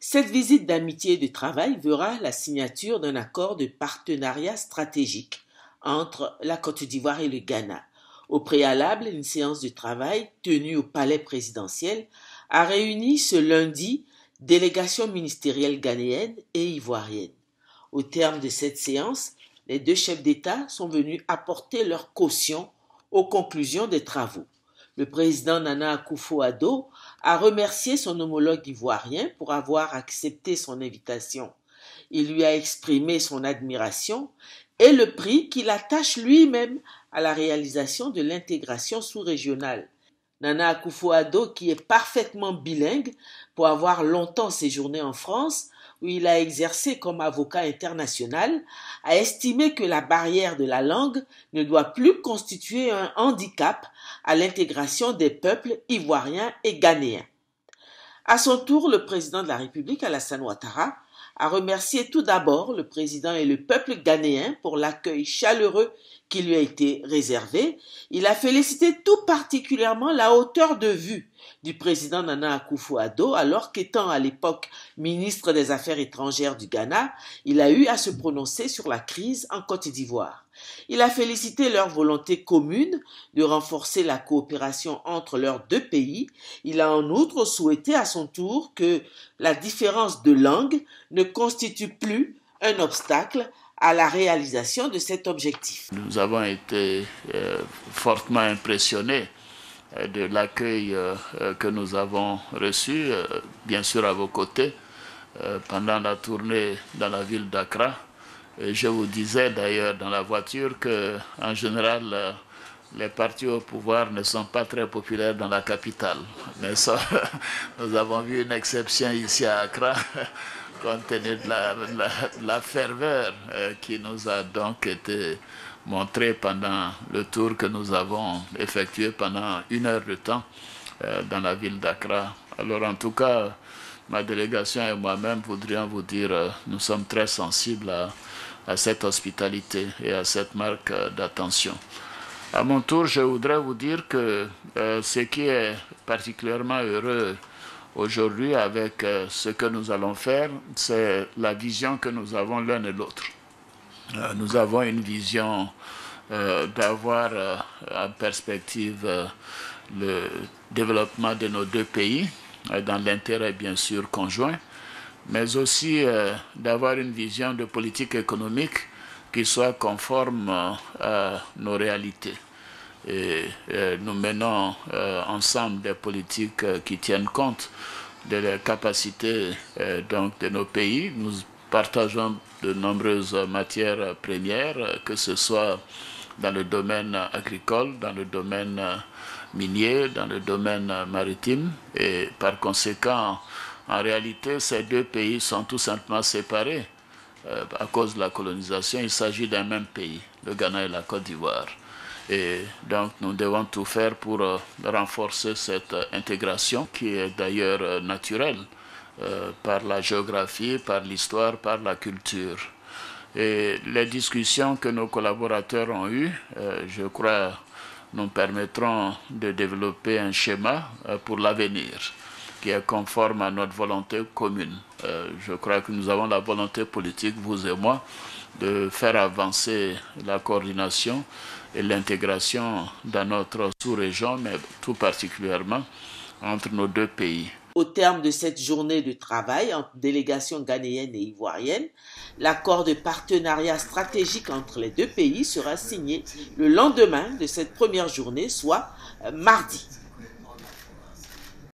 Cette visite d'amitié et de travail verra la signature d'un accord de partenariat stratégique entre la Côte d'Ivoire et le Ghana. Au préalable, une séance de travail tenue au palais présidentiel a réuni ce lundi délégations ministérielles ghanéennes et ivoiriennes. Au terme de cette séance, les deux chefs d'État sont venus apporter leur caution aux conclusions des travaux. Le président Nana Akufo-Addo a remercié son homologue ivoirien pour avoir accepté son invitation. Il lui a exprimé son admiration et le prix qu'il attache lui-même à la réalisation de l'intégration sous-régionale. Nana Akufo-Addo, qui est parfaitement bilingue pour avoir longtemps séjourné en France, où il a exercé comme avocat international, a estimé que la barrière de la langue ne doit plus constituer un handicap à l'intégration des peuples ivoiriens et ghanéens. À son tour, le président de la République, Alassane Ouattara, a remercié tout d'abord le président et le peuple ghanéen pour l'accueil chaleureux qui lui a été réservé. Il a félicité tout particulièrement la hauteur de vue du président Nana Akufo-Addo, alors qu'étant à l'époque ministre des Affaires étrangères du Ghana, il a eu à se prononcer sur la crise en Côte d'Ivoire. Il a félicité leur volonté commune de renforcer la coopération entre leurs deux pays. Il a en outre souhaité à son tour que la différence de langue ne constitue plus un obstacle à la réalisation de cet objectif. Nous avons été fortement impressionnés de l'accueil que nous avons reçu, bien sûr à vos côtés, pendant la tournée dans la ville d'Accra. Je vous disais d'ailleurs dans la voiture que, en général, les partis au pouvoir ne sont pas très populaires dans la capitale. Mais ça, nous avons vu une exception ici à Accra, compte tenu de la ferveur qui nous a donc été montrée pendant le tour que nous avons effectué pendant 1 heure de temps dans la ville d'Accra. Alors en tout cas, ma délégation et moi-même voudrions vous dire nous sommes très sensibles à cette hospitalité et à cette marque d'attention. À mon tour, je voudrais vous dire que ce qui est particulièrement heureux aujourd'hui avec ce que nous allons faire, c'est la vision que nous avons l'un et l'autre. Nous avons une vision d'avoir en perspective le développement de nos deux pays, dans l'intérêt bien sûr conjoint, mais aussi d'avoir une vision de politique économique qui soit conforme à nos réalités. Et nous menons ensemble des politiques qui tiennent compte de la capacité donc de nos pays. Nous partageons de nombreuses matières premières, que ce soit dans le domaine agricole, dans le domaine minier, dans le domaine maritime. Et par conséquent, en réalité, ces deux pays sont tout simplement séparés à cause de la colonisation. Il s'agit d'un même pays, le Ghana et la Côte d'Ivoire. Et donc nous devons tout faire pour renforcer cette intégration qui est d'ailleurs naturelle par la géographie, par l'histoire, par la culture. Et les discussions que nos collaborateurs ont eues, je crois, nous permettront de développer un schéma pour l'avenir qui est conforme à notre volonté commune. Je crois que nous avons la volonté politique, vous et moi, de faire avancer la coordination et l'intégration dans notre sous-région, mais tout particulièrement entre nos deux pays. Au terme de cette journée de travail entre délégations ghanéennes et ivoiriennes, l'accord de partenariat stratégique entre les deux pays sera signé le lendemain de cette première journée, soit mardi.